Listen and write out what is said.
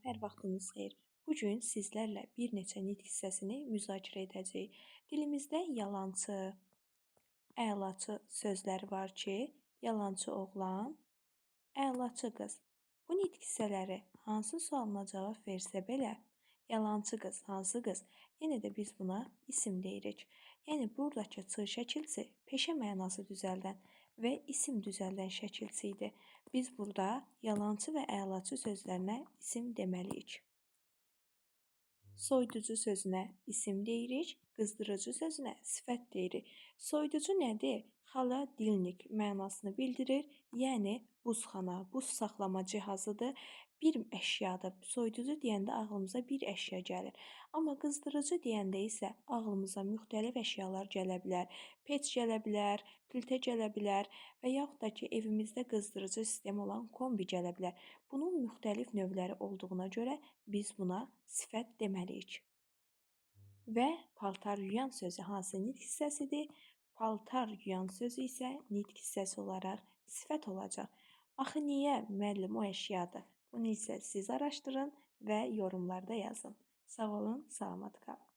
Hər vaxtınız xeyir. Bu gün sizlərlə bir neçə nitq hissəsini müzakirə edəcəyik. Dilimizdə yalançı, əlaçı sözləri var ki, yalançı oğlan, əlaçı qız. Bu nitq hissələri hansı sualına cavab versə belə, yalançı qız, hansı qız? Yenə də biz buna isim deyirik. Yəni buradakı ç şəkilsi peşə mənası düzəldən və isim düzəldən şəkilsi idi. Biz burada yalançı və əlaçı sözlərinə isim deməliyik. Soyuducu sözünə isim deyirik, qızdırıcı sözünə sifət deyirik. Soyuducu nədir? Xaladilnik mənasını bildirir, yəni buzxana, buz saxlama cihazıdır. Bir əşyadır. Soyuducu deyəndə ağlımıza bir əşya gəlir. Amma qızdırıcı deyəndə isə ağlımıza müxtəlif əşyalar gələ bilər. Peç gələ bilər, piltə gələ bilər və yaxud da ki, evimizdə qızdırıcı sistemi olan kombi gələ bilər. Bunun müxtəlif növləri olduğuna görə biz buna sifət deməliyik. Və paltar yuyan sözü hansı nitq hissəsidir? Paltar yuyan sözü isə nitq hissəsi olaraq sifət olacaq. Axı niyə müəllim o əşyadır? Bunu isə siz araşdırın və yorumlarda yazın. Sağ olun, salamat qalın.